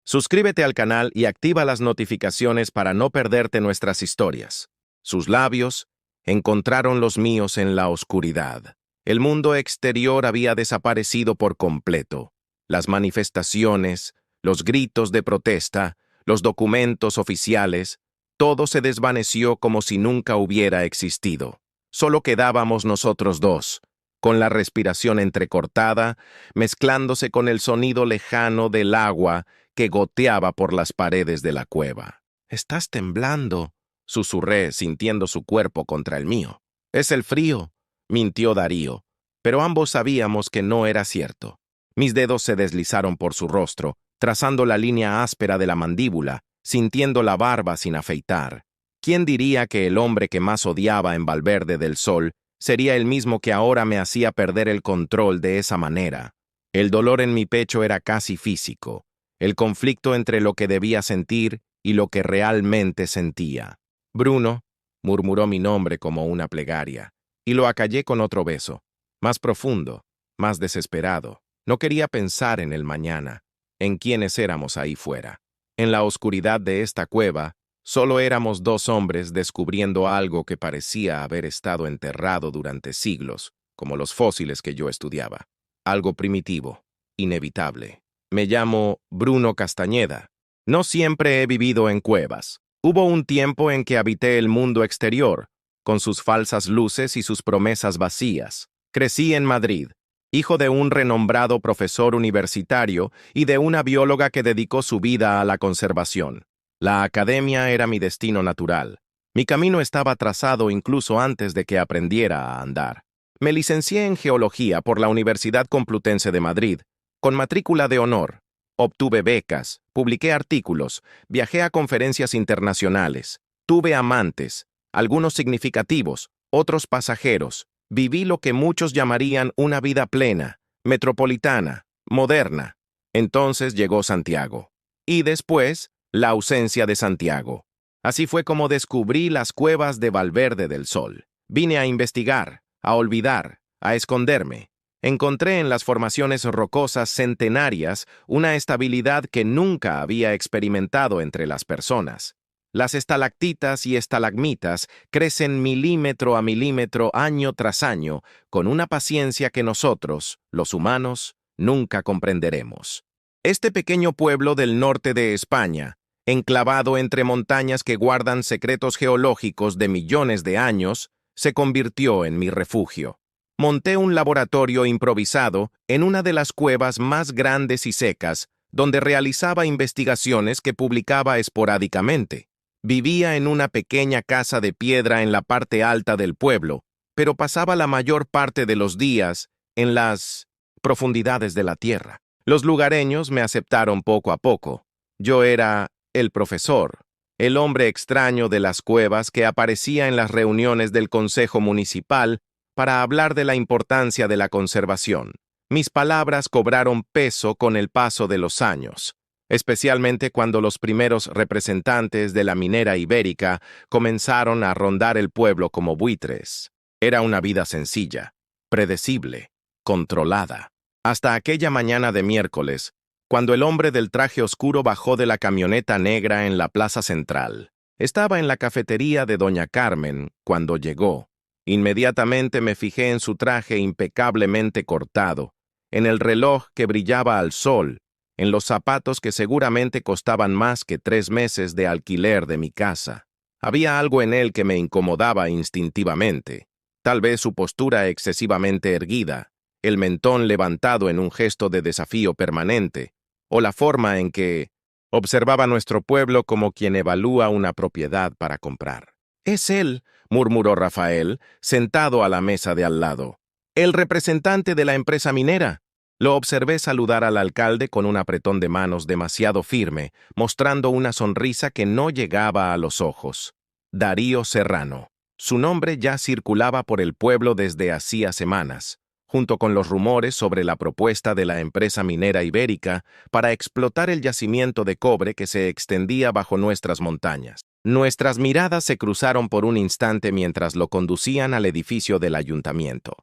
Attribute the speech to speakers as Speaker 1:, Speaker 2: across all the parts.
Speaker 1: Suscríbete al canal y activa las notificaciones para no perderte nuestras historias. Sus labios encontraron los míos en la oscuridad. El mundo exterior había desaparecido por completo. Las manifestaciones, los gritos de protesta, los documentos oficiales, todo se desvaneció como si nunca hubiera existido. Solo quedábamos nosotros dos, con la respiración entrecortada, mezclándose con el sonido lejano del agua que goteaba por las paredes de la cueva. «Estás temblando», susurré, sintiendo su cuerpo contra el mío. «Es el frío», mintió Darío, pero ambos sabíamos que no era cierto. Mis dedos se deslizaron por su rostro, trazando la línea áspera de la mandíbula, sintiendo la barba sin afeitar. ¿Quién diría que el hombre que más odiaba en Valverde del Sol sería el mismo que ahora me hacía perder el control de esa manera? El dolor en mi pecho era casi físico, el conflicto entre lo que debía sentir y lo que realmente sentía. «Bruno», murmuró mi nombre como una plegaria, y lo acallé con otro beso, más profundo, más desesperado. No quería pensar en el mañana, en quiénes éramos ahí fuera. En la oscuridad de esta cueva, solo éramos dos hombres descubriendo algo que parecía haber estado enterrado durante siglos, como los fósiles que yo estudiaba. Algo primitivo, inevitable. Me llamo Bruno Castañeda. No siempre he vivido en cuevas. Hubo un tiempo en que habité el mundo exterior, con sus falsas luces y sus promesas vacías. Crecí en Madrid, hijo de un renombrado profesor universitario y de una bióloga que dedicó su vida a la conservación. La academia era mi destino natural. Mi camino estaba trazado incluso antes de que aprendiera a andar. Me licencié en Geología por la Universidad Complutense de Madrid, con matrícula de honor. Obtuve becas, publiqué artículos, viajé a conferencias internacionales, tuve amantes, algunos significativos, otros pasajeros. Viví lo que muchos llamarían una vida plena, metropolitana, moderna. Entonces llegó Santiago. Y después, la ausencia de Santiago. Así fue como descubrí las cuevas de Valverde del Sol. Vine a investigar, a olvidar, a esconderme. Encontré en las formaciones rocosas centenarias una estabilidad que nunca había experimentado entre las personas. Las estalactitas y estalagmitas crecen milímetro a milímetro año tras año, con una paciencia que nosotros, los humanos, nunca comprenderemos. Este pequeño pueblo del norte de España, enclavado entre montañas que guardan secretos geológicos de millones de años, se convirtió en mi refugio. Monté un laboratorio improvisado en una de las cuevas más grandes y secas, donde realizaba investigaciones que publicaba esporádicamente. Vivía en una pequeña casa de piedra en la parte alta del pueblo, pero pasaba la mayor parte de los días en las profundidades de la tierra. Los lugareños me aceptaron poco a poco. Yo era el profesor, el hombre extraño de las cuevas que aparecía en las reuniones del Consejo Municipal para hablar de la importancia de la conservación. Mis palabras cobraron peso con el paso de los años, especialmente cuando los primeros representantes de la minera ibérica comenzaron a rondar el pueblo como buitres. Era una vida sencilla, predecible, controlada. Hasta aquella mañana de miércoles, cuando el hombre del traje oscuro bajó de la camioneta negra en la plaza central. Estaba en la cafetería de Doña Carmen cuando llegó. Inmediatamente me fijé en su traje impecablemente cortado, en el reloj que brillaba al sol, en los zapatos que seguramente costaban más que 3 meses de alquiler de mi casa. Había algo en él que me incomodaba instintivamente. Tal vez su postura excesivamente erguida, el mentón levantado en un gesto de desafío permanente, o la forma en que observaba nuestro pueblo como quien evalúa una propiedad para comprar. «Es él», murmuró Rafael, sentado a la mesa de al lado. «El representante de la empresa minera». Lo observé saludar al alcalde con un apretón de manos demasiado firme, mostrando una sonrisa que no llegaba a los ojos. Darío Serrano. Su nombre ya circulaba por el pueblo desde hacía semanas, junto con los rumores sobre la propuesta de la empresa minera ibérica para explotar el yacimiento de cobre que se extendía bajo nuestras montañas. Nuestras miradas se cruzaron por un instante mientras lo conducían al edificio del ayuntamiento.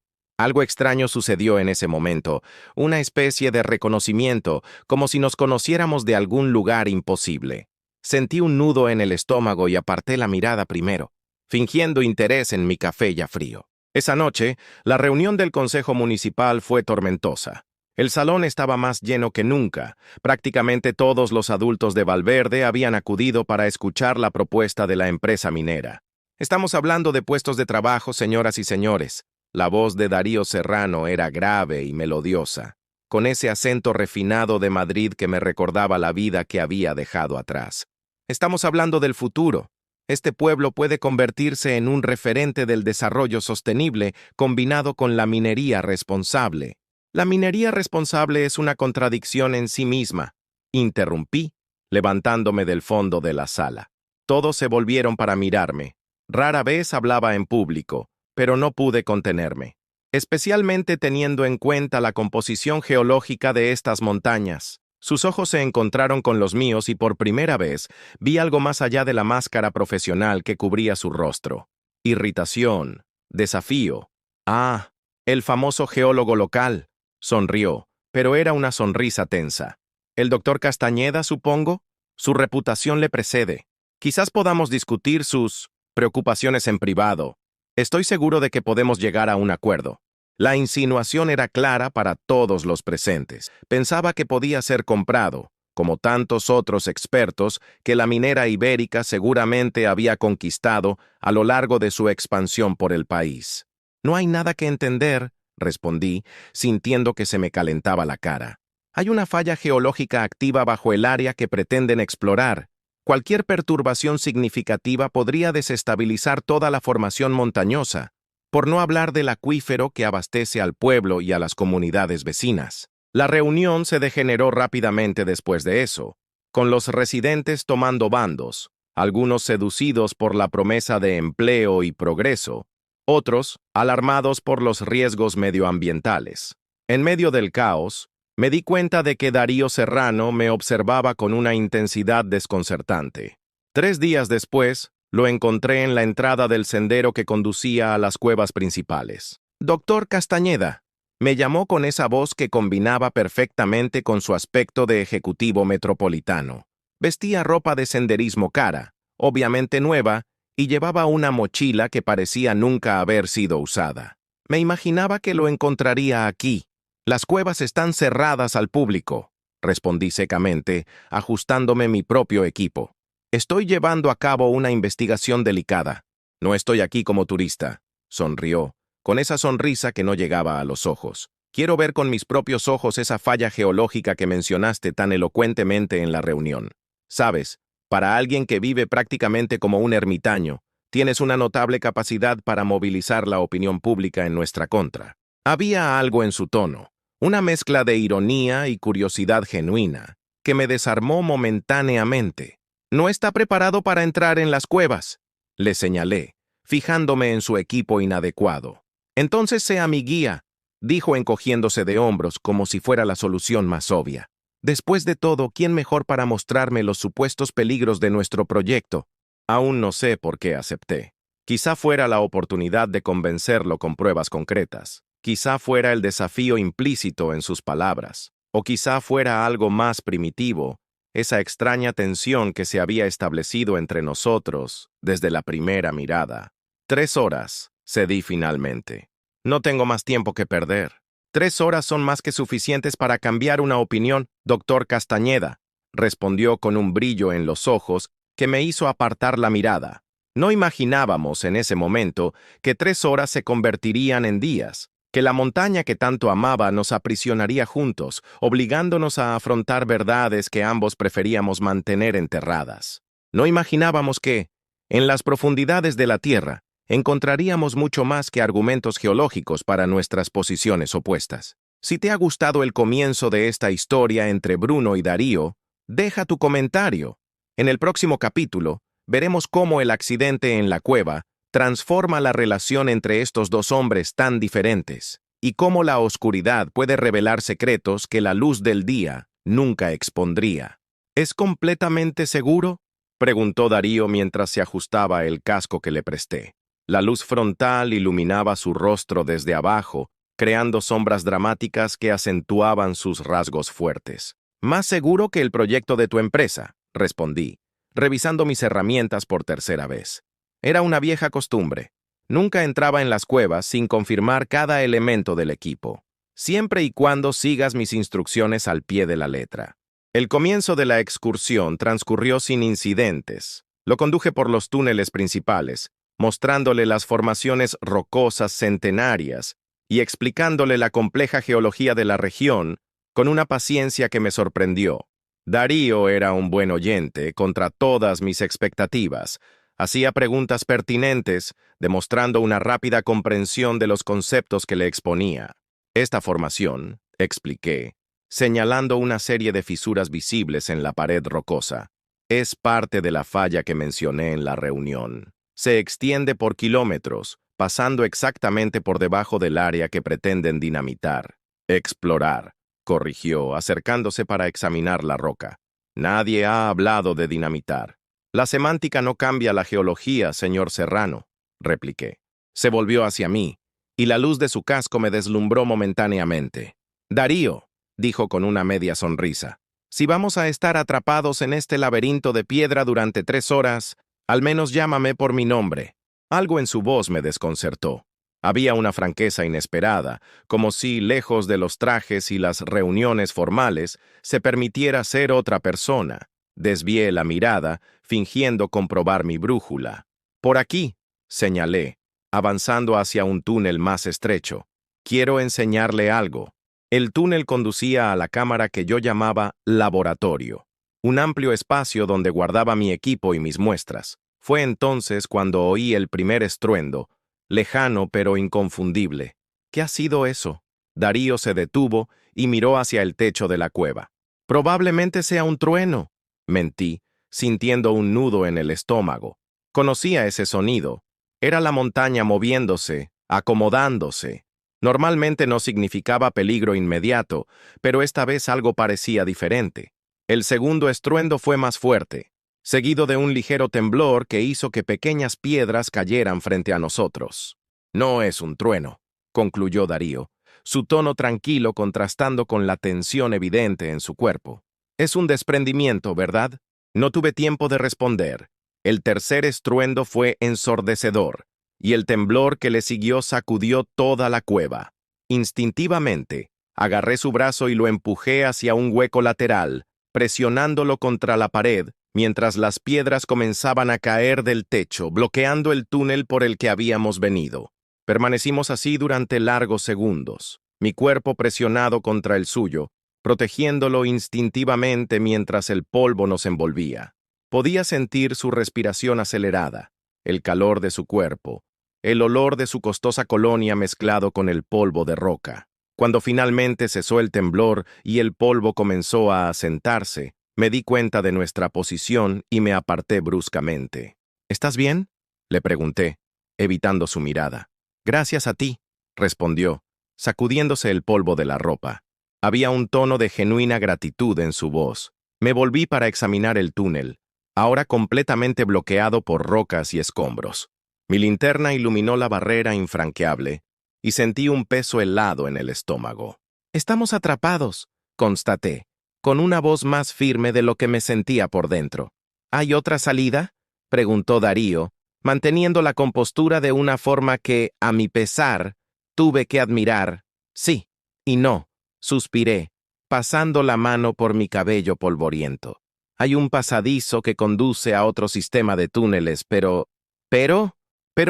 Speaker 1: Algo extraño sucedió en ese momento, una especie de reconocimiento, como si nos conociéramos de algún lugar imposible. Sentí un nudo en el estómago y aparté la mirada primero, fingiendo interés en mi café ya frío. Esa noche, la reunión del Consejo Municipal fue tormentosa. El salón estaba más lleno que nunca. Prácticamente todos los adultos de Valverde habían acudido para escuchar la propuesta de la empresa minera. Estamos hablando de puestos de trabajo, señoras y señores. La voz de Darío Serrano era grave y melodiosa, con ese acento refinado de Madrid que me recordaba la vida que había dejado atrás. Estamos hablando del futuro. Este pueblo puede convertirse en un referente del desarrollo sostenible combinado con la minería responsable. La minería responsable es una contradicción en sí misma. Interrumpí, levantándome del fondo de la sala. Todos se volvieron para mirarme. Rara vez hablaba en público, pero no pude contenerme, especialmente teniendo en cuenta la composición geológica de estas montañas. Sus ojos se encontraron con los míos y por primera vez vi algo más allá de la máscara profesional que cubría su rostro. Irritación, desafío. Ah, el famoso geólogo local. Sonrió, pero era una sonrisa tensa. ¿El doctor Castañeda, supongo? Su reputación le precede. Quizás podamos discutir sus preocupaciones en privado. Estoy seguro de que podemos llegar a un acuerdo. La insinuación era clara para todos los presentes. Pensaba que podía ser comprado, como tantos otros expertos que la minera ibérica seguramente había conquistado a lo largo de su expansión por el país. No hay nada que entender, respondí, sintiendo que se me calentaba la cara. Hay una falla geológica activa bajo el área que pretenden explorar. Cualquier perturbación significativa podría desestabilizar toda la formación montañosa, por no hablar del acuífero que abastece al pueblo y a las comunidades vecinas. La reunión se degeneró rápidamente después de eso, con los residentes tomando bandos, algunos seducidos por la promesa de empleo y progreso, otros alarmados por los riesgos medioambientales. En medio del caos, me di cuenta de que Darío Serrano me observaba con una intensidad desconcertante. 3 días después, lo encontré en la entrada del sendero que conducía a las cuevas principales. «Doctor Castañeda», me llamó con esa voz que combinaba perfectamente con su aspecto de ejecutivo metropolitano. Vestía ropa de senderismo cara, obviamente nueva, y llevaba una mochila que parecía nunca haber sido usada. Me imaginaba que lo encontraría aquí. «Las cuevas están cerradas al público», respondí secamente, ajustándome mi propio equipo. «Estoy llevando a cabo una investigación delicada. No estoy aquí como turista», sonrió, con esa sonrisa que no llegaba a los ojos. «Quiero ver con mis propios ojos esa falla geológica que mencionaste tan elocuentemente en la reunión. Sabes, para alguien que vive prácticamente como un ermitaño, tienes una notable capacidad para movilizar la opinión pública en nuestra contra». Había algo en su tono, una mezcla de ironía y curiosidad genuina, que me desarmó momentáneamente. «No está preparado para entrar en las cuevas», le señalé, fijándome en su equipo inadecuado. «Entonces sea mi guía», dijo encogiéndose de hombros como si fuera la solución más obvia. «Después de todo, ¿quién mejor para mostrarme los supuestos peligros de nuestro proyecto?» Aún no sé por qué acepté. Quizá fuera la oportunidad de convencerlo con pruebas concretas. Quizá fuera el desafío implícito en sus palabras. O quizá fuera algo más primitivo, esa extraña tensión que se había establecido entre nosotros desde la primera mirada. 3 horas, cedí finalmente. No tengo más tiempo que perder. 3 horas son más que suficientes para cambiar una opinión, doctor Castañeda, respondió con un brillo en los ojos que me hizo apartar la mirada. No imaginábamos en ese momento que 3 horas se convertirían en días, que la montaña que tanto amaba nos aprisionaría juntos, obligándonos a afrontar verdades que ambos preferíamos mantener enterradas. No imaginábamos que, en las profundidades de la Tierra, encontraríamos mucho más que argumentos geológicos para nuestras posiciones opuestas. Si te ha gustado el comienzo de esta historia entre Bruno y Darío, deja tu comentario. En el próximo capítulo, veremos cómo el accidente en la cueva transforma la relación entre estos dos hombres tan diferentes, y cómo la oscuridad puede revelar secretos que la luz del día nunca expondría. ¿Es completamente seguro?, preguntó Darío mientras se ajustaba el casco que le presté. La luz frontal iluminaba su rostro desde abajo, creando sombras dramáticas que acentuaban sus rasgos fuertes. Más seguro que el proyecto de tu empresa, respondí, revisando mis herramientas por tercera vez. Era una vieja costumbre. Nunca entraba en las cuevas sin confirmar cada elemento del equipo, siempre y cuando sigas mis instrucciones al pie de la letra. El comienzo de la excursión transcurrió sin incidentes. Lo conduje por los túneles principales, mostrándole las formaciones rocosas centenarias y explicándole la compleja geología de la región con una paciencia que me sorprendió. Darío era un buen oyente contra todas mis expectativas. Hacía preguntas pertinentes, demostrando una rápida comprensión de los conceptos que le exponía. Esta formación, expliqué, señalando una serie de fisuras visibles en la pared rocosa, es parte de la falla que mencioné en la reunión. Se extiende por kilómetros, pasando exactamente por debajo del área que pretenden dinamitar. Explorar, corrigió, acercándose para examinar la roca. Nadie ha hablado de dinamitar. La semántica no cambia la geología, señor Serrano, repliqué. Se volvió hacia mí, y la luz de su casco me deslumbró momentáneamente. Darío, dijo con una media sonrisa, si vamos a estar atrapados en este laberinto de piedra durante 3 horas, al menos llámame por mi nombre. Algo en su voz me desconcertó. Había una franqueza inesperada, como si, lejos de los trajes y las reuniones formales, se permitiera ser otra persona. Desvié la mirada, fingiendo comprobar mi brújula. Por aquí, señalé, avanzando hacia un túnel más estrecho. Quiero enseñarle algo. El túnel conducía a la cámara que yo llamaba laboratorio, un amplio espacio donde guardaba mi equipo y mis muestras. Fue entonces cuando oí el primer estruendo, lejano pero inconfundible. ¿Qué ha sido eso? Darío se detuvo y miró hacia el techo de la cueva. Probablemente sea un trueno, mentí, sintiendo un nudo en el estómago. Conocía ese sonido. Era la montaña moviéndose, acomodándose. Normalmente no significaba peligro inmediato, pero esta vez algo parecía diferente. El segundo estruendo fue más fuerte, seguido de un ligero temblor que hizo que pequeñas piedras cayeran frente a nosotros. No es un trueno, concluyó Darío, su tono tranquilo contrastando con la tensión evidente en su cuerpo. Es un desprendimiento, ¿verdad? No tuve tiempo de responder. El tercer estruendo fue ensordecedor, y el temblor que le siguió sacudió toda la cueva. Instintivamente, agarré su brazo y lo empujé hacia un hueco lateral, presionándolo contra la pared, mientras las piedras comenzaban a caer del techo, bloqueando el túnel por el que habíamos venido. Permanecimos así durante largos segundos, mi cuerpo presionado contra el suyo, protegiéndolo instintivamente mientras el polvo nos envolvía. Podía sentir su respiración acelerada, el calor de su cuerpo, el olor de su costosa colonia mezclado con el polvo de roca. Cuando finalmente cesó el temblor y el polvo comenzó a asentarse, me di cuenta de nuestra posición y me aparté bruscamente. ¿Estás bien?, le pregunté, evitando su mirada. Gracias a ti, respondió, sacudiéndose el polvo de la ropa. Había un tono de genuina gratitud en su voz. Me volví para examinar el túnel, ahora completamente bloqueado por rocas y escombros. Mi linterna iluminó la barrera infranqueable y sentí un peso helado en el estómago. «Estamos atrapados», constaté, con una voz más firme de lo que me sentía por dentro. «¿Hay otra salida?», preguntó Darío, manteniendo la compostura de una forma que, a mi pesar, tuve que admirar. «Sí y no», suspiré, pasando la mano por mi cabello polvoriento. «Hay un pasadizo que conduce a otro sistema de túneles, pero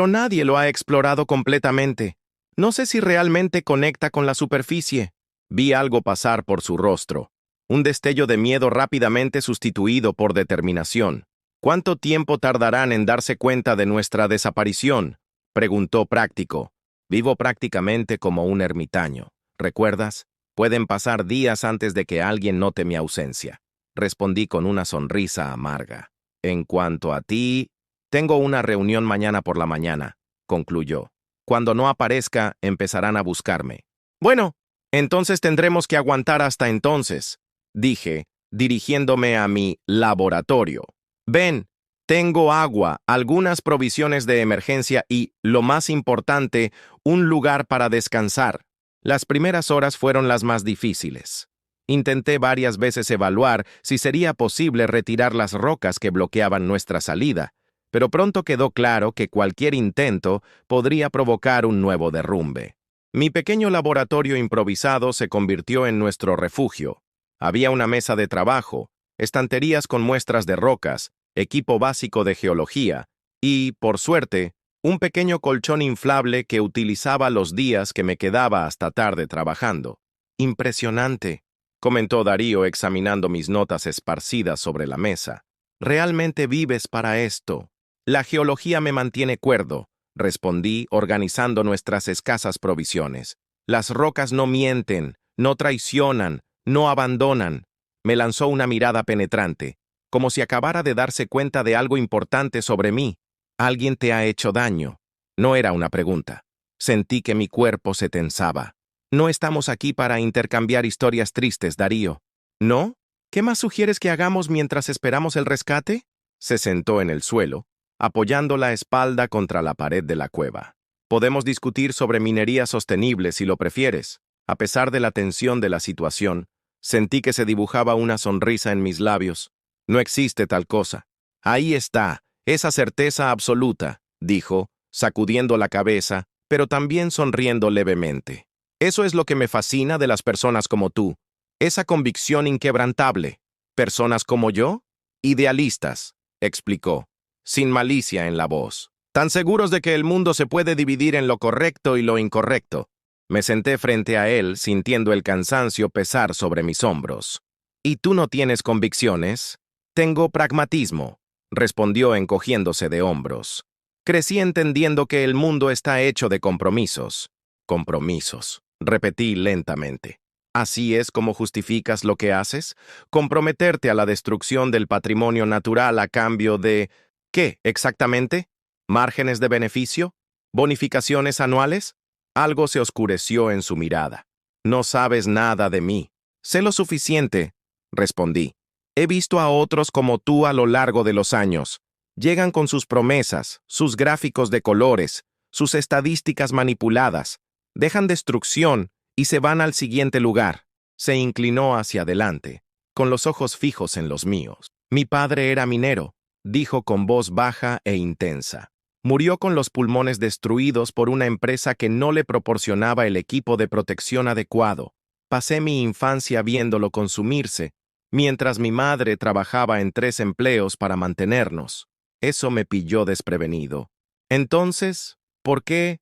Speaker 1: nadie lo ha explorado completamente. No sé si realmente conecta con la superficie». Vi algo pasar por su rostro, un destello de miedo rápidamente sustituido por determinación. «¿Cuánto tiempo tardarán en darse cuenta de nuestra desaparición?», preguntó Práctico. «Vivo prácticamente como un ermitaño. ¿Recuerdas? Pueden pasar días antes de que alguien note mi ausencia», respondí con una sonrisa amarga. «En cuanto a ti, tengo una reunión mañana por la mañana», concluyó. «Cuando no aparezca, empezarán a buscarme». «Bueno, entonces tendremos que aguantar hasta entonces», dije, dirigiéndome a mi laboratorio. «Ven, tengo agua, algunas provisiones de emergencia y, lo más importante, un lugar para descansar». Las primeras horas fueron las más difíciles. Intenté varias veces evaluar si sería posible retirar las rocas que bloqueaban nuestra salida, pero pronto quedó claro que cualquier intento podría provocar un nuevo derrumbe. Mi pequeño laboratorio improvisado se convirtió en nuestro refugio. Había una mesa de trabajo, estanterías con muestras de rocas, equipo básico de geología y, por suerte, un pequeño colchón inflable que utilizaba los días que me quedaba hasta tarde trabajando. Impresionante, comentó Darío examinando mis notas esparcidas sobre la mesa. Realmente vives para esto. La geología me mantiene cuerdo, respondí organizando nuestras escasas provisiones. Las rocas no mienten, no traicionan, no abandonan. Me lanzó una mirada penetrante, como si acabara de darse cuenta de algo importante sobre mí. Alguien te ha hecho daño. No era una pregunta. Sentí que mi cuerpo se tensaba. No estamos aquí para intercambiar historias tristes, Darío. ¿No? ¿Qué más sugieres que hagamos mientras esperamos el rescate? Se sentó en el suelo, apoyando la espalda contra la pared de la cueva. Podemos discutir sobre minería sostenible si lo prefieres. A pesar de la tensión de la situación, sentí que se dibujaba una sonrisa en mis labios. No existe tal cosa. Ahí está, esa certeza absoluta, dijo, sacudiendo la cabeza, pero también sonriendo levemente. Eso es lo que me fascina de las personas como tú. Esa convicción inquebrantable. ¿Personas como yo? Idealistas, explicó, sin malicia en la voz. Tan seguros de que el mundo se puede dividir en lo correcto y lo incorrecto. Me senté frente a él, sintiendo el cansancio pesar sobre mis hombros. ¿Y tú no tienes convicciones? Tengo pragmatismo, respondió encogiéndose de hombros. Crecí entendiendo que el mundo está hecho de compromisos. Compromisos, repetí lentamente. ¿Así es como justificas lo que haces? ¿Comprometerte a la destrucción del patrimonio natural a cambio de... ¿qué exactamente? ¿Márgenes de beneficio? ¿Bonificaciones anuales? Algo se oscureció en su mirada. No sabes nada de mí. Sé lo suficiente, respondí. He visto a otros como tú a lo largo de los años. Llegan con sus promesas, sus gráficos de colores, sus estadísticas manipuladas. Dejan destrucción y se van al siguiente lugar. Se inclinó hacia adelante, con los ojos fijos en los míos. Mi padre era minero, dijo con voz baja e intensa. Murió con los pulmones destruidos por una empresa que no le proporcionaba el equipo de protección adecuado. Pasé mi infancia viéndolo consumirse, mientras mi madre trabajaba en 3 empleos para mantenernos. Eso me pilló desprevenido. Entonces, ¿por qué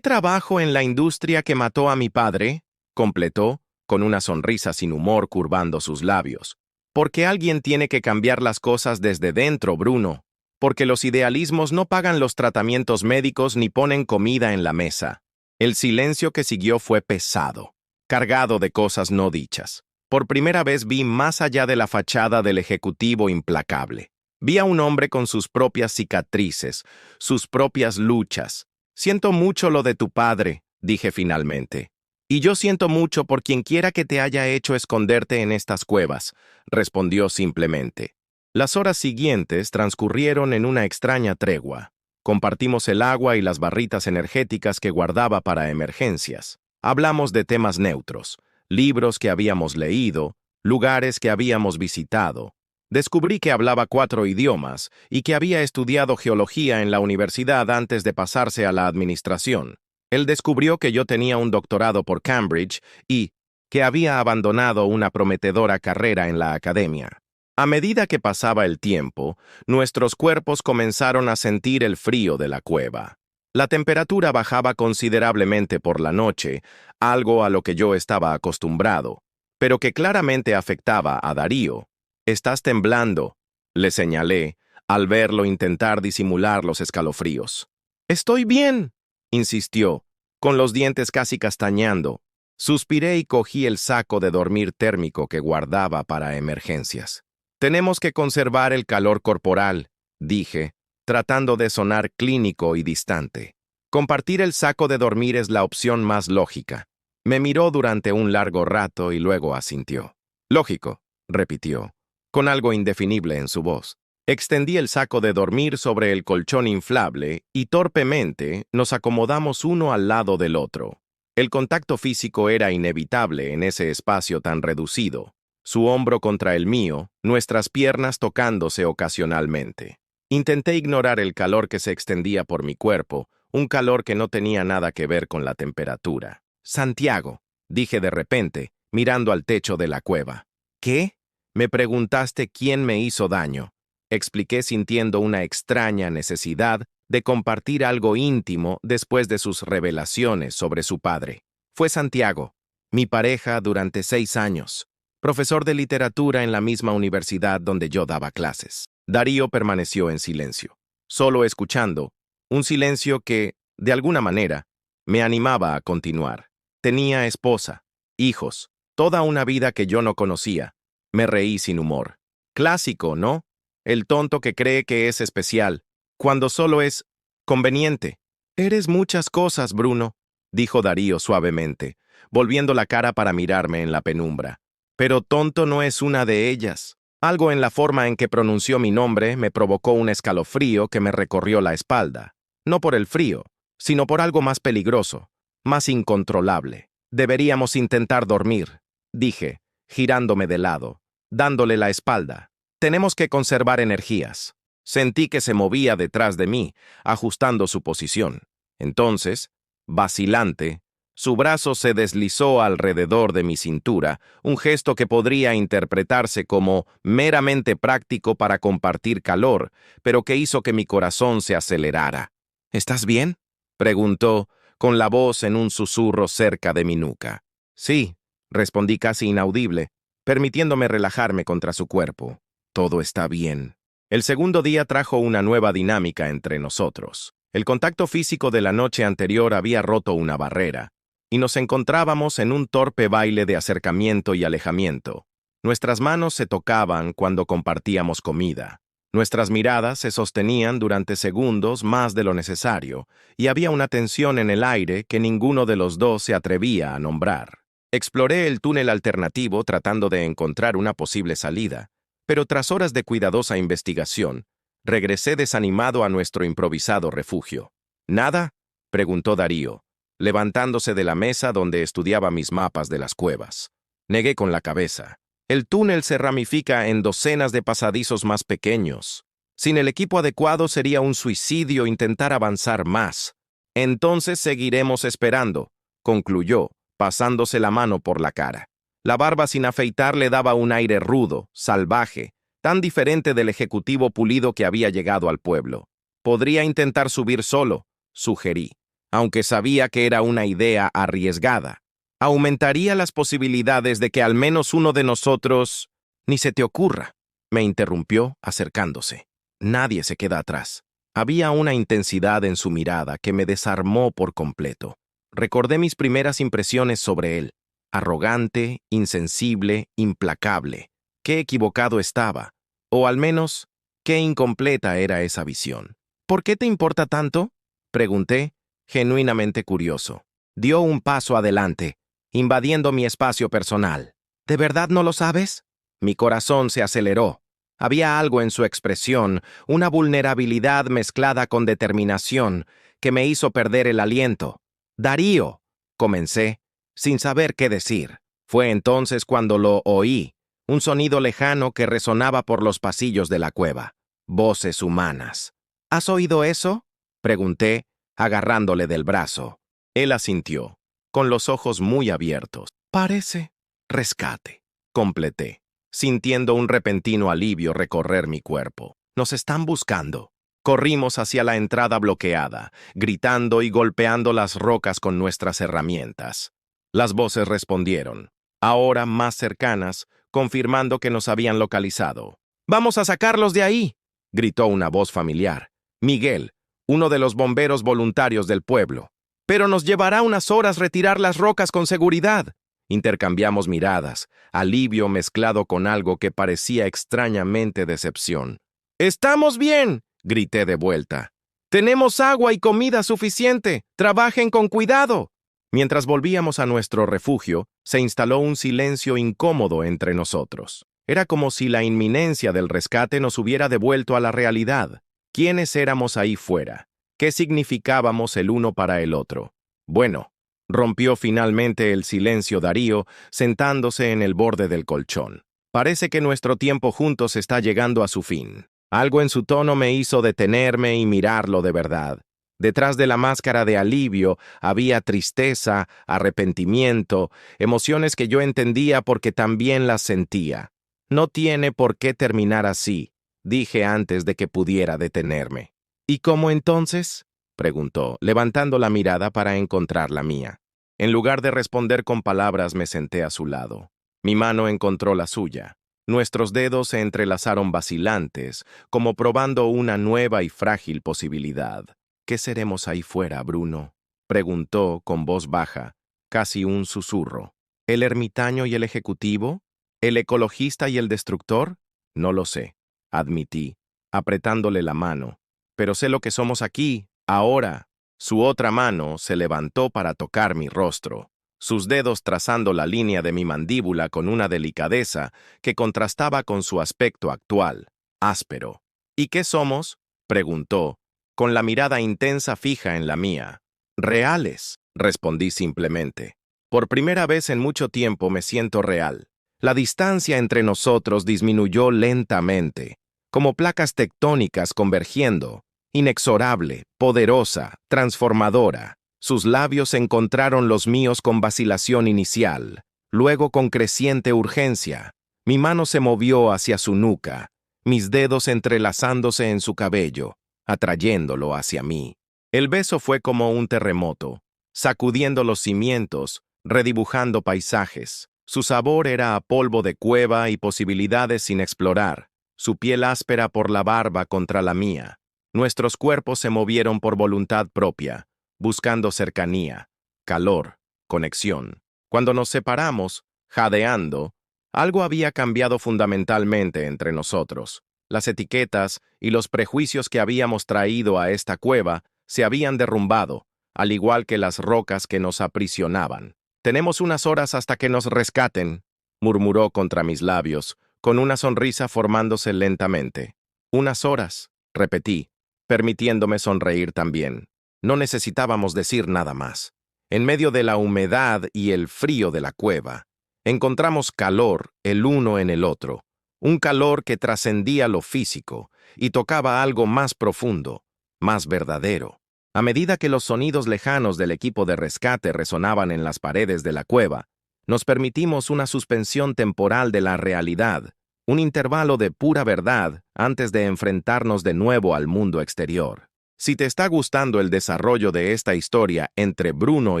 Speaker 1: trabajo en la industria que mató a mi padre? Completó, con una sonrisa sin humor curvando sus labios. Porque alguien tiene que cambiar las cosas desde dentro, Bruno. Porque los idealismos no pagan los tratamientos médicos ni ponen comida en la mesa. El silencio que siguió fue pesado, cargado de cosas no dichas. Por primera vez vi más allá de la fachada del ejecutivo implacable. Vi a un hombre con sus propias cicatrices, sus propias luchas. Siento mucho lo de tu padre, dije finalmente. Y yo siento mucho por quien quiera que te haya hecho esconderte en estas cuevas, respondió simplemente. Las horas siguientes transcurrieron en una extraña tregua. Compartimos el agua y las barritas energéticas que guardaba para emergencias. Hablamos de temas neutros, libros que habíamos leído, lugares que habíamos visitado. Descubrí que hablaba 4 idiomas y que había estudiado geología en la universidad antes de pasarse a la administración. Él descubrió que yo tenía un doctorado por Cambridge y que había abandonado una prometedora carrera en la academia. A medida que pasaba el tiempo, nuestros cuerpos comenzaron a sentir el frío de la cueva. La temperatura bajaba considerablemente por la noche, algo a lo que yo estaba acostumbrado, pero que claramente afectaba a Darío. «Estás temblando», le señalé, al verlo intentar disimular los escalofríos. «Estoy bien», insistió, con los dientes casi castañando. Suspiré y cogí el saco de dormir térmico que guardaba para emergencias. «Tenemos que conservar el calor corporal», dije, tratando de sonar clínico y distante. «Compartir el saco de dormir es la opción más lógica». Me miró durante un largo rato y luego asintió. «Lógico», repitió, con algo indefinible en su voz. Extendí el saco de dormir sobre el colchón inflable y torpemente nos acomodamos uno al lado del otro. El contacto físico era inevitable en ese espacio tan reducido, su hombro contra el mío, nuestras piernas tocándose ocasionalmente. Intenté ignorar el calor que se extendía por mi cuerpo, un calor que no tenía nada que ver con la temperatura. «Santiago», dije de repente, mirando al techo de la cueva. «¿Qué?» Me preguntaste quién me hizo daño. Expliqué sintiendo una extraña necesidad de compartir algo íntimo después de sus revelaciones sobre su padre. Fue Santiago, mi pareja durante 6 años, profesor de literatura en la misma universidad donde yo daba clases. Darío permaneció en silencio, solo escuchando, un silencio que, de alguna manera, me animaba a continuar. Tenía esposa, hijos, toda una vida que yo no conocía. Me reí sin humor. Clásico, ¿no? El tonto que cree que es especial, cuando solo es conveniente. «Eres muchas cosas, Bruno», dijo Darío suavemente, volviendo la cara para mirarme en la penumbra. «Pero tonto no es una de ellas». Algo en la forma en que pronunció mi nombre me provocó un escalofrío que me recorrió la espalda. No por el frío, sino por algo más peligroso, más incontrolable. «Deberíamos intentar dormir», dije, girándome de lado, dándole la espalda. «Tenemos que conservar energías». Sentí que se movía detrás de mí, ajustando su posición. Entonces, vacilante, su brazo se deslizó alrededor de mi cintura, un gesto que podría interpretarse como meramente práctico para compartir calor, pero que hizo que mi corazón se acelerara. «¿Estás bien?», preguntó, con la voz en un susurro cerca de mi nuca. «Sí», respondí casi inaudible, permitiéndome relajarme contra su cuerpo. «Todo está bien». El segundo día trajo una nueva dinámica entre nosotros. El contacto físico de la noche anterior había roto una barrera, y nos encontrábamos en un torpe baile de acercamiento y alejamiento. Nuestras manos se tocaban cuando compartíamos comida. Nuestras miradas se sostenían durante segundos más de lo necesario, y había una tensión en el aire que ninguno de los dos se atrevía a nombrar. Exploré el túnel alternativo tratando de encontrar una posible salida, pero tras horas de cuidadosa investigación, regresé desanimado a nuestro improvisado refugio. «¿Nada?», preguntó Darío, levantándose de la mesa donde estudiaba mis mapas de las cuevas. Negué con la cabeza. El túnel se ramifica en docenas de pasadizos más pequeños. Sin el equipo adecuado sería un suicidio intentar avanzar más. «Entonces seguiremos esperando», concluyó, pasándose la mano por la cara. La barba sin afeitar le daba un aire rudo, salvaje, tan diferente del ejecutivo pulido que había llegado al pueblo. «Podría intentar subir solo», sugerí, aunque sabía que era una idea arriesgada. «Aumentaría las posibilidades de que al menos uno de nosotros...» «Ni se te ocurra», me interrumpió, acercándose. «Nadie se queda atrás». Había una intensidad en su mirada que me desarmó por completo. Recordé mis primeras impresiones sobre él. Arrogante, insensible, implacable. Qué equivocado estaba. O al menos, qué incompleta era esa visión. «¿Por qué te importa tanto?», pregunté, genuinamente curioso. Dio un paso adelante, invadiendo mi espacio personal. «¿De verdad no lo sabes?». Mi corazón se aceleró. Había algo en su expresión, una vulnerabilidad mezclada con determinación, que me hizo perder el aliento. «Darío», comencé, sin saber qué decir. Fue entonces cuando lo oí, un sonido lejano que resonaba por los pasillos de la cueva. Voces humanas. «¿Has oído eso?», pregunté, agarrándole del brazo. Él asintió, con los ojos muy abiertos. «Parece rescate», completé, sintiendo un repentino alivio recorrer mi cuerpo. «Nos están buscando». Corrimos hacia la entrada bloqueada, gritando y golpeando las rocas con nuestras herramientas. Las voces respondieron, ahora más cercanas, confirmando que nos habían localizado. «¡Vamos a sacarlos de ahí!», gritó una voz familiar. Miguel, uno de los bomberos voluntarios del pueblo. «Pero nos llevará unas horas retirar las rocas con seguridad». Intercambiamos miradas, alivio mezclado con algo que parecía extrañamente decepción. «¡Estamos bien!», grité de vuelta. «Tenemos agua y comida suficiente. Trabajen con cuidado». Mientras volvíamos a nuestro refugio, se instaló un silencio incómodo entre nosotros. Era como si la inminencia del rescate nos hubiera devuelto a la realidad. ¿Quiénes éramos ahí fuera? ¿Qué significábamos el uno para el otro? Bueno, Rompió finalmente el silencio Darío, sentándose en el borde del colchón. Parece que nuestro tiempo juntos está llegando a su fin. Algo en su tono me hizo detenerme y mirarlo de verdad. Detrás de la máscara de alivio había tristeza, arrepentimiento, emociones que yo entendía porque también las sentía. No tiene por qué terminar así, dije antes de que pudiera detenerme. ¿Y cómo entonces?, preguntó, levantando la mirada para encontrar la mía. En lugar de responder con palabras, me senté a su lado. Mi mano encontró la suya. Nuestros dedos se entrelazaron vacilantes, como probando una nueva y frágil posibilidad. ¿Qué seremos ahí fuera, Bruno?, preguntó con voz baja, casi un susurro. ¿El ermitaño y el ejecutivo? ¿El ecologista y el destructor? No lo sé, admití, apretándole la mano. Pero sé lo que somos aquí, ahora. Su otra mano se levantó para tocar mi rostro, sus dedos trazando la línea de mi mandíbula con una delicadeza que contrastaba con su aspecto actual, áspero. ¿Y qué somos?, preguntó, con la mirada intensa fija en la mía. Reales, respondí simplemente. Por primera vez en mucho tiempo me siento real. La distancia entre nosotros disminuyó lentamente, como placas tectónicas convergiendo, inexorable, poderosa, transformadora. Sus labios encontraron los míos con vacilación inicial, luego con creciente urgencia. Mi mano se movió hacia su nuca, mis dedos entrelazándose en su cabello, atrayéndolo hacia mí. El beso fue como un terremoto, sacudiendo los cimientos, redibujando paisajes. Su sabor era a polvo de cueva y posibilidades sin explorar, su piel áspera por la barba contra la mía. Nuestros cuerpos se movieron por voluntad propia, buscando cercanía, calor, conexión. Cuando nos separamos, jadeando, algo había cambiado fundamentalmente entre nosotros. Las etiquetas y los prejuicios que habíamos traído a esta cueva se habían derrumbado, al igual que las rocas que nos aprisionaban. «Tenemos unas horas hasta que nos rescaten», murmuró contra mis labios, con una sonrisa formándose lentamente. «Unas horas», repetí, permitiéndome sonreír también. No necesitábamos decir nada más. En medio de la humedad y el frío de la cueva, encontramos calor el uno en el otro, un calor que trascendía lo físico y tocaba algo más profundo, más verdadero. A medida que los sonidos lejanos del equipo de rescate resonaban en las paredes de la cueva, nos permitimos una suspensión temporal de la realidad, un intervalo de pura verdad antes de enfrentarnos de nuevo al mundo exterior. Si te está gustando el desarrollo de esta historia entre Bruno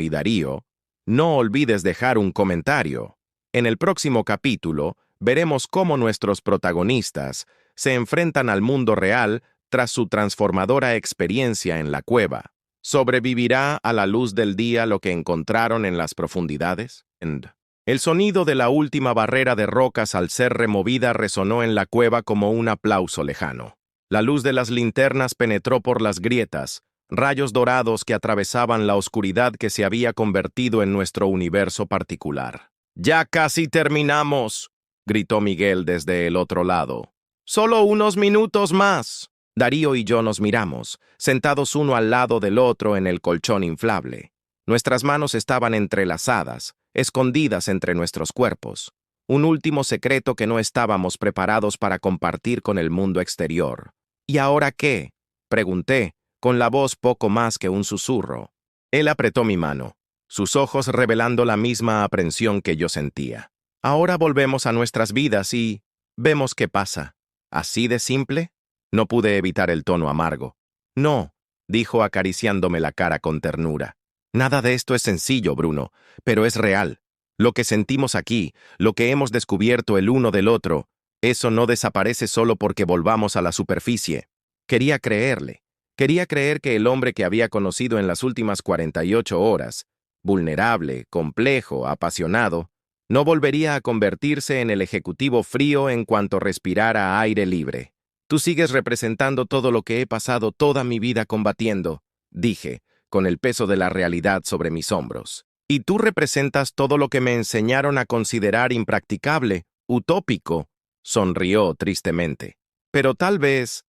Speaker 1: y Darío, no olvides dejar un comentario. En el próximo capítulo, veremos cómo nuestros protagonistas se enfrentan al mundo real tras su transformadora experiencia en la cueva. ¿Sobrevivirá a la luz del día lo que encontraron en las profundidades? El sonido de la última barrera de rocas al ser removida resonó en la cueva como un aplauso lejano. La luz de las linternas penetró por las grietas, rayos dorados que atravesaban la oscuridad que se había convertido en nuestro universo particular. «¡Ya casi terminamos!», gritó Miguel desde el otro lado. «¡Solo unos minutos más!». Darío y yo nos miramos, sentados uno al lado del otro en el colchón inflable. Nuestras manos estaban entrelazadas, escondidas entre nuestros cuerpos. Un último secreto que no estábamos preparados para compartir con el mundo exterior. «¿Y ahora qué?», pregunté, con la voz poco más que un susurro. Él apretó mi mano, sus ojos revelando la misma aprensión que yo sentía. «Ahora volvemos a nuestras vidas y vemos qué pasa». ¿Así de simple? No pude evitar el tono amargo. «No», dijo acariciándome la cara con ternura. «Nada de esto es sencillo, Bruno, pero es real. Lo que sentimos aquí, lo que hemos descubierto el uno del otro, eso no desaparece solo porque volvamos a la superficie». Quería creerle. Quería creer que el hombre que había conocido en las últimas 48 horas, vulnerable, complejo, apasionado, no volvería a convertirse en el ejecutivo frío en cuanto respirara aire libre. «Tú sigues representando todo lo que he pasado toda mi vida combatiendo», dije, con el peso de la realidad sobre mis hombros. «Y tú representas todo lo que me enseñaron a considerar impracticable, utópico», sonrió tristemente. «Pero tal vez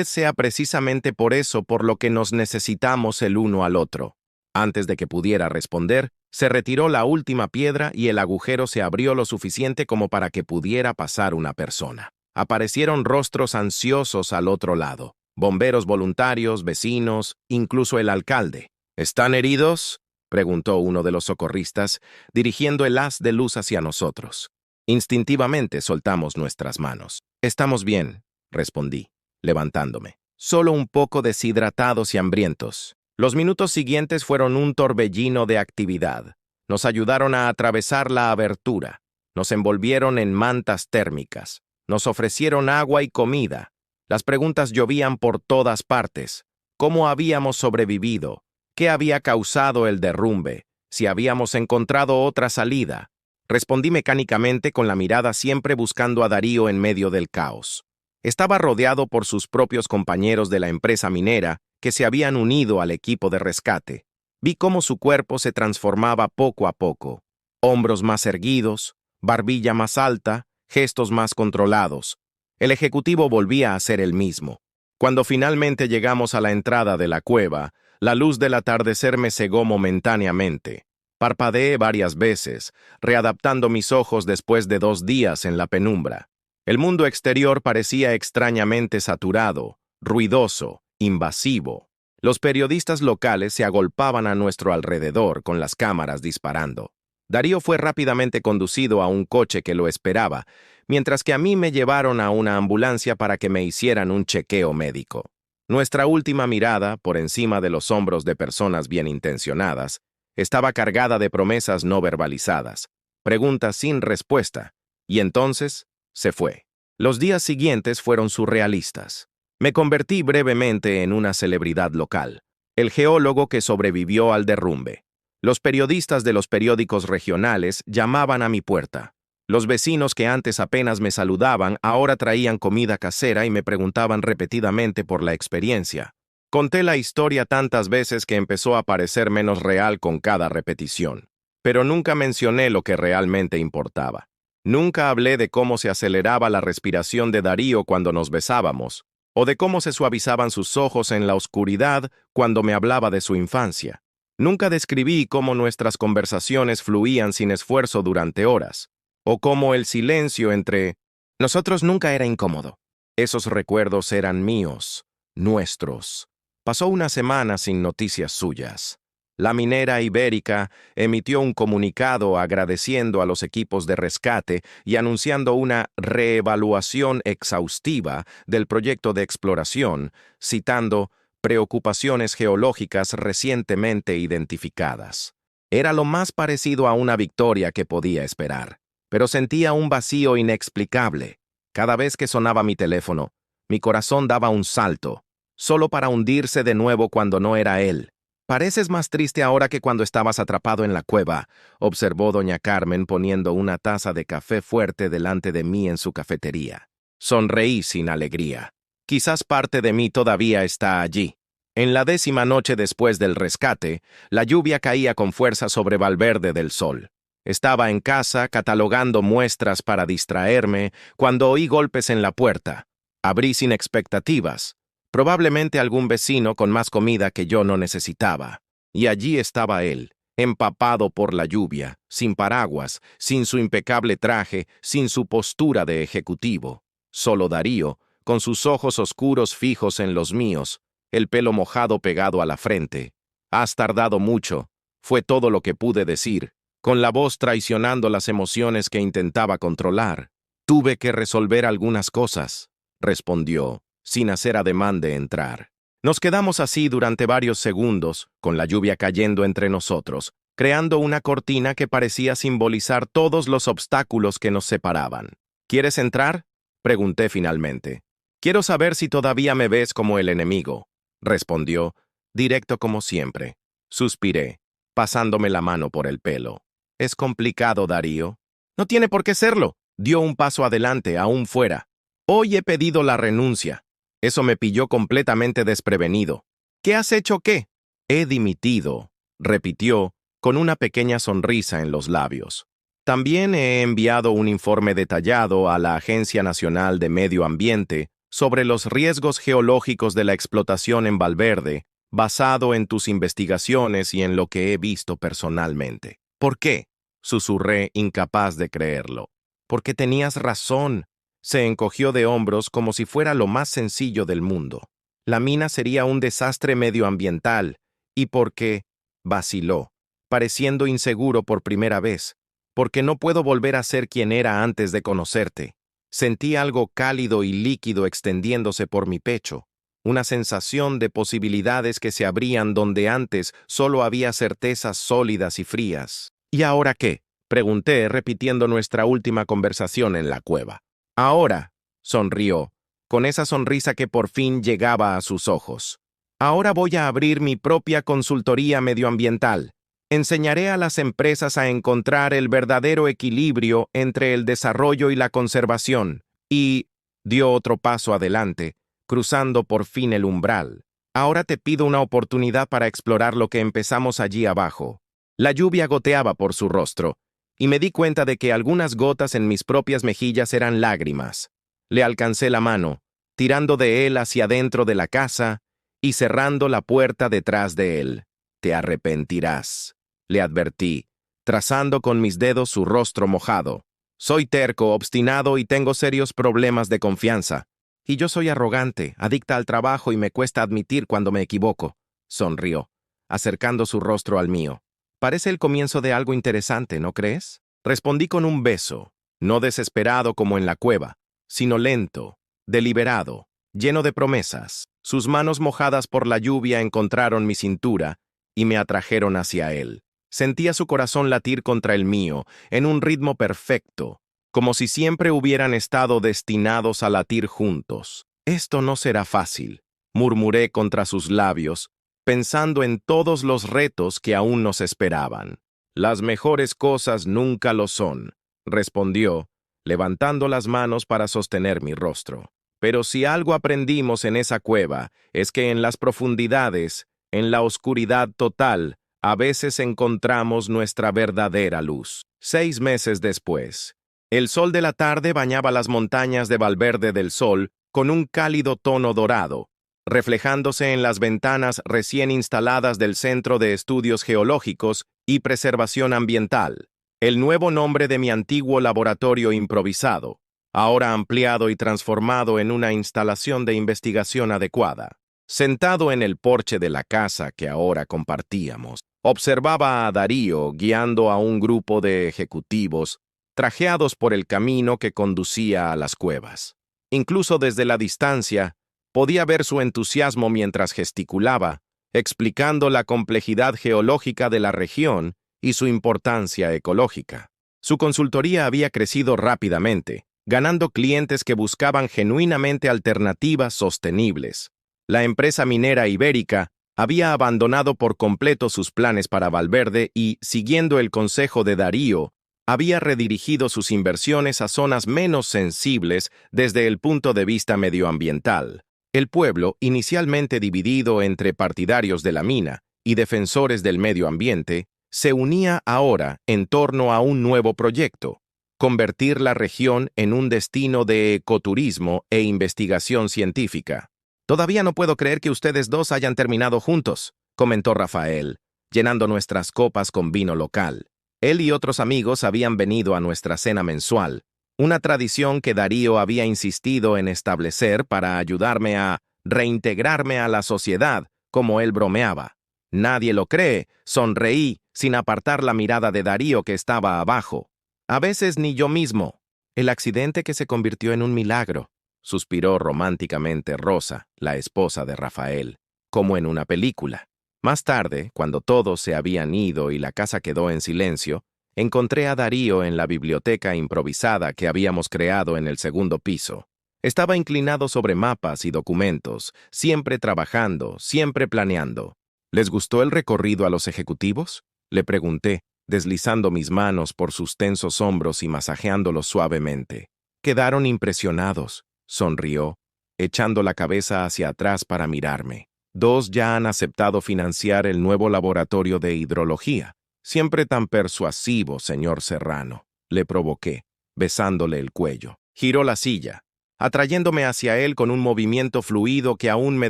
Speaker 1: sea precisamente por eso por lo que nos necesitamos el uno al otro». Antes de que pudiera responder, se retiró la última piedra y el agujero se abrió lo suficiente como para que pudiera pasar una persona. Aparecieron rostros ansiosos al otro lado, bomberos voluntarios, vecinos, incluso el alcalde. ¿Están heridos?, preguntó uno de los socorristas, dirigiendo el haz de luz hacia nosotros. Instintivamente soltamos nuestras manos. «Estamos bien», respondí, levantándome. «Solo un poco deshidratados y hambrientos». Los minutos siguientes fueron un torbellino de actividad. Nos ayudaron a atravesar la abertura. Nos envolvieron en mantas térmicas. Nos ofrecieron agua y comida. Las preguntas llovían por todas partes. ¿Cómo habíamos sobrevivido? ¿Qué había causado el derrumbe? ¿Si habíamos encontrado otra salida? Respondí mecánicamente con la mirada siempre buscando a Darío en medio del caos. Estaba rodeado por sus propios compañeros de la empresa minera que se habían unido al equipo de rescate. Vi cómo su cuerpo se transformaba poco a poco. Hombros más erguidos, barbilla más alta, gestos más controlados. El ejecutivo volvía a ser el mismo. Cuando finalmente llegamos a la entrada de la cueva, la luz del atardecer me cegó momentáneamente. Parpadeé varias veces, readaptando mis ojos después de 2 días en la penumbra. El mundo exterior parecía extrañamente saturado, ruidoso, invasivo. Los periodistas locales se agolpaban a nuestro alrededor con las cámaras disparando. Darío fue rápidamente conducido a un coche que lo esperaba, mientras que a mí me llevaron a una ambulancia para que me hicieran un chequeo médico. Nuestra última mirada, por encima de los hombros de personas bien intencionadas, estaba cargada de promesas no verbalizadas, preguntas sin respuesta, y entonces se fue. Los días siguientes fueron surrealistas. Me convertí brevemente en una celebridad local, el geólogo que sobrevivió al derrumbe. Los periodistas de los periódicos regionales llamaban a mi puerta. Los vecinos que antes apenas me saludaban ahora traían comida casera y me preguntaban repetidamente por la experiencia. Conté la historia tantas veces que empezó a parecer menos real con cada repetición. Pero nunca mencioné lo que realmente importaba. Nunca hablé de cómo se aceleraba la respiración de Darío cuando nos besábamos, o de cómo se suavizaban sus ojos en la oscuridad cuando me hablaba de su infancia. Nunca describí cómo nuestras conversaciones fluían sin esfuerzo durante horas, o cómo el silencio entre nosotros nunca era incómodo. Esos recuerdos eran míos, nuestros. Pasó una semana sin noticias suyas. La minera ibérica emitió un comunicado agradeciendo a los equipos de rescate y anunciando una reevaluación exhaustiva del proyecto de exploración, citando preocupaciones geológicas recientemente identificadas. Era lo más parecido a una victoria que podía esperar, pero sentía un vacío inexplicable. Cada vez que sonaba mi teléfono, mi corazón daba un salto, solo para hundirse de nuevo cuando no era él. «Pareces más triste ahora que cuando estabas atrapado en la cueva», observó doña Carmen poniendo una taza de café fuerte delante de mí en su cafetería. Sonreí sin alegría. Quizás parte de mí todavía está allí. En la 10ª noche después del rescate, la lluvia caía con fuerza sobre Valverde del Sol. Estaba en casa catalogando muestras para distraerme cuando oí golpes en la puerta. Abrí sin expectativas. Probablemente algún vecino con más comida que yo no necesitaba. Y allí estaba él, empapado por la lluvia, sin paraguas, sin su impecable traje, sin su postura de ejecutivo. Solo Darío, con sus ojos oscuros fijos en los míos, el pelo mojado pegado a la frente. «Has tardado mucho», fue todo lo que pude decir, con la voz traicionando las emociones que intentaba controlar. «Tuve que resolver algunas cosas», respondió, sin hacer ademán de entrar. Nos quedamos así durante varios segundos, con la lluvia cayendo entre nosotros, creando una cortina que parecía simbolizar todos los obstáculos que nos separaban. «¿Quieres entrar?», pregunté finalmente. «Quiero saber si todavía me ves como el enemigo», respondió, directo como siempre. Suspiré, pasándome la mano por el pelo. «Es complicado, Darío». «No tiene por qué serlo», dio un paso adelante, aún fuera. «Hoy he pedido la renuncia». Eso me pilló completamente desprevenido. «¿Qué has hecho qué?» «He dimitido», repitió, con una pequeña sonrisa en los labios. «También he enviado un informe detallado a la Agencia Nacional de Medio Ambiente sobre los riesgos geológicos de la explotación en Valverde, basado en tus investigaciones y en lo que he visto personalmente. ¿Por qué? Susurré, incapaz de creerlo. Porque tenías razón. Se encogió de hombros como si fuera lo más sencillo del mundo. La mina sería un desastre medioambiental, y porque vaciló, pareciendo inseguro por primera vez, porque no puedo volver a ser quien era antes de conocerte. Sentí algo cálido y líquido extendiéndose por mi pecho, una sensación de posibilidades que se abrían donde antes solo había certezas sólidas y frías. ¿Y ahora qué? Pregunté, repitiendo nuestra última conversación en la cueva. Ahora, sonrió, con esa sonrisa que por fin llegaba a sus ojos. Ahora voy a abrir mi propia consultoría medioambiental. Enseñaré a las empresas a encontrar el verdadero equilibrio entre el desarrollo y la conservación. Y dio otro paso adelante, cruzando por fin el umbral. Ahora te pido una oportunidad para explorar lo que empezamos allí abajo. La lluvia goteaba por su rostro, y me di cuenta de que algunas gotas en mis propias mejillas eran lágrimas. Le alcancé la mano, tirando de él hacia dentro de la casa y cerrando la puerta detrás de él. Te arrepentirás, le advertí, trazando con mis dedos su rostro mojado. Soy terco, obstinado y tengo serios problemas de confianza. Y yo soy arrogante, adicta al trabajo y me cuesta admitir cuando me equivoco. Sonrió, acercando su rostro al mío. Parece el comienzo de algo interesante, ¿no crees? Respondí con un beso, no desesperado como en la cueva, sino lento, deliberado, lleno de promesas. Sus manos mojadas por la lluvia encontraron mi cintura y me atrajeron hacia él. Sentía su corazón latir contra el mío, en un ritmo perfecto, como si siempre hubieran estado destinados a latir juntos. Esto no será fácil, murmuré contra sus labios, pensando en todos los retos que aún nos esperaban. Las mejores cosas nunca lo son, respondió, levantando las manos para sostener mi rostro. Pero si algo aprendimos en esa cueva, es que en las profundidades, en la oscuridad total, a veces encontramos nuestra verdadera luz. 6 meses después, el sol de la tarde bañaba las montañas de Valverde del Sol con un cálido tono dorado, reflejándose en las ventanas recién instaladas del Centro de Estudios Geológicos y Preservación Ambiental, el nuevo nombre de mi antiguo laboratorio improvisado, ahora ampliado y transformado en una instalación de investigación adecuada. Sentado en el porche de la casa que ahora compartíamos, observaba a Darío guiando a un grupo de ejecutivos trajeados por el camino que conducía a las cuevas. Incluso desde la distancia, podía ver su entusiasmo mientras gesticulaba, explicando la complejidad geológica de la región y su importancia ecológica. Su consultoría había crecido rápidamente, ganando clientes que buscaban genuinamente alternativas sostenibles. La empresa minera ibérica había abandonado por completo sus planes para Valverde y, siguiendo el consejo de Darío, había redirigido sus inversiones a zonas menos sensibles desde el punto de vista medioambiental. El pueblo, inicialmente dividido entre partidarios de la mina y defensores del medio ambiente, se unía ahora en torno a un nuevo proyecto: convertir la región en un destino de ecoturismo e investigación científica. «Todavía no puedo creer que ustedes dos hayan terminado juntos», comentó Rafael, llenando nuestras copas con vino local. Él y otros amigos habían venido a nuestra cena mensual, una tradición que Darío había insistido en establecer para ayudarme a reintegrarme a la sociedad, como él bromeaba. «Nadie lo cree», sonreí, sin apartar la mirada de Darío que estaba abajo. «A veces ni yo mismo». «El accidente que se convirtió en un milagro», suspiró románticamente Rosa, la esposa de Rafael, como en una película. Más tarde, cuando todos se habían ido y la casa quedó en silencio, encontré a Darío en la biblioteca improvisada que habíamos creado en el segundo piso. Estaba inclinado sobre mapas y documentos, siempre trabajando, siempre planeando. «¿Les gustó el recorrido a los ejecutivos?», le pregunté, deslizando mis manos por sus tensos hombros y masajeándolos suavemente. «Quedaron impresionados», sonrió, echando la cabeza hacia atrás para mirarme. «2 ya han aceptado financiar el nuevo laboratorio de hidrología. Siempre tan persuasivo, señor Serrano», le provoqué, besándole el cuello. Giró la silla, atrayéndome hacia él con un movimiento fluido que aún me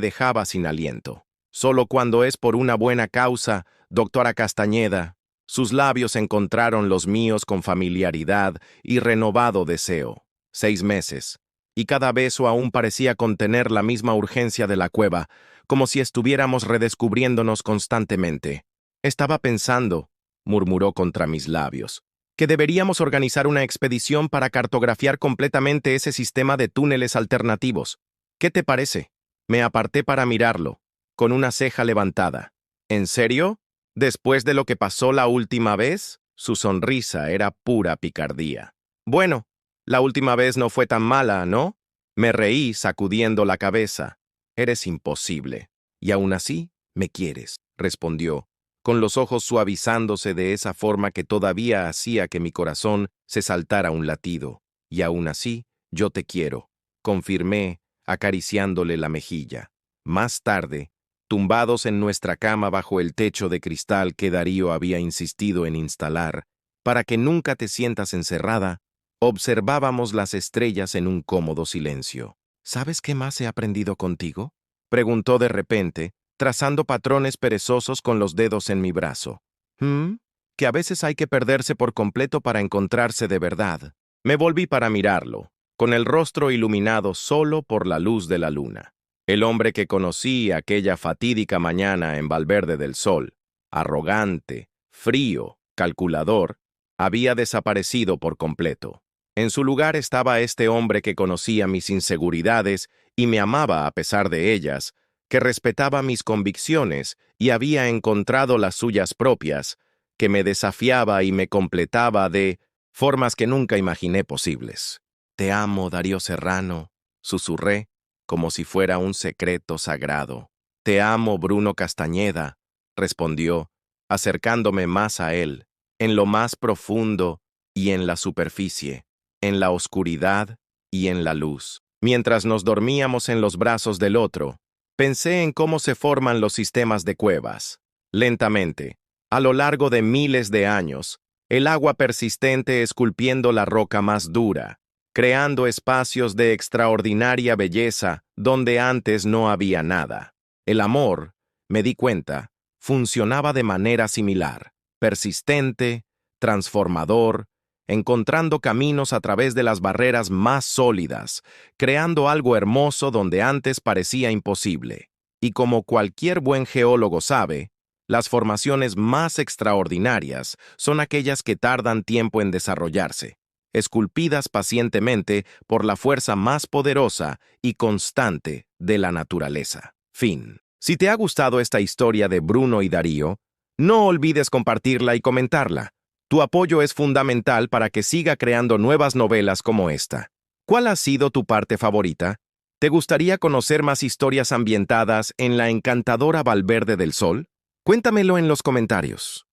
Speaker 1: dejaba sin aliento. Solo cuando es por una buena causa, doctora Castañeda. Sus labios encontraron los míos con familiaridad y renovado deseo. 6 meses. Y cada beso aún parecía contener la misma urgencia de la cueva, como si estuviéramos redescubriéndonos constantemente. Estaba pensando, murmuró contra mis labios, que deberíamos organizar una expedición para cartografiar completamente ese sistema de túneles alternativos. ¿Qué te parece? Me aparté para mirarlo, con una ceja levantada. ¿En serio? ¿Después de lo que pasó la última vez? Su sonrisa era pura picardía. Bueno, la última vez no fue tan mala, ¿no? Me reí sacudiendo la cabeza. Eres imposible. Y aún así, me quieres, respondió, con los ojos suavizándose de esa forma que todavía hacía que mi corazón se saltara un latido. Y aún así, yo te quiero, confirmé, acariciándole la mejilla. Más tarde, tumbados en nuestra cama bajo el techo de cristal que Darío había insistido en instalar, para que nunca te sientas encerrada, observábamos las estrellas en un cómodo silencio. ¿Sabes qué más he aprendido contigo? Preguntó de repente, trazando patrones perezosos con los dedos en mi brazo. Que a veces hay que perderse por completo para encontrarse de verdad. Me volví para mirarlo, con el rostro iluminado solo por la luz de la luna. El hombre que conocí aquella fatídica mañana en Valverde del Sol, arrogante, frío, calculador, había desaparecido por completo. En su lugar estaba este hombre que conocía mis inseguridades y me amaba a pesar de ellas, que respetaba mis convicciones y había encontrado las suyas propias, que me desafiaba y me completaba de formas que nunca imaginé posibles. Te amo, Darío Serrano, susurré, como si fuera un secreto sagrado. Te amo, Bruno Castañeda, respondió, acercándome más a él, en lo más profundo y en la superficie, en la oscuridad y en la luz. Mientras nos dormíamos en los brazos del otro, pensé en cómo se forman los sistemas de cuevas. Lentamente, a lo largo de miles de años, el agua persistente esculpiendo la roca más dura, creando espacios de extraordinaria belleza donde antes no había nada. El amor, me di cuenta, funcionaba de manera similar, persistente, transformador, encontrando caminos a través de las barreras más sólidas, creando algo hermoso donde antes parecía imposible. Y como cualquier buen geólogo sabe, las formaciones más extraordinarias son aquellas que tardan tiempo en desarrollarse, esculpidas pacientemente por la fuerza más poderosa y constante de la naturaleza. Fin. Si te ha gustado esta historia de Bruno y Darío, no olvides compartirla y comentarla. Tu apoyo es fundamental para que siga creando nuevas novelas como esta. ¿Cuál ha sido tu parte favorita? ¿Te gustaría conocer más historias ambientadas en la encantadora Valverde del Sol? Cuéntamelo en los comentarios.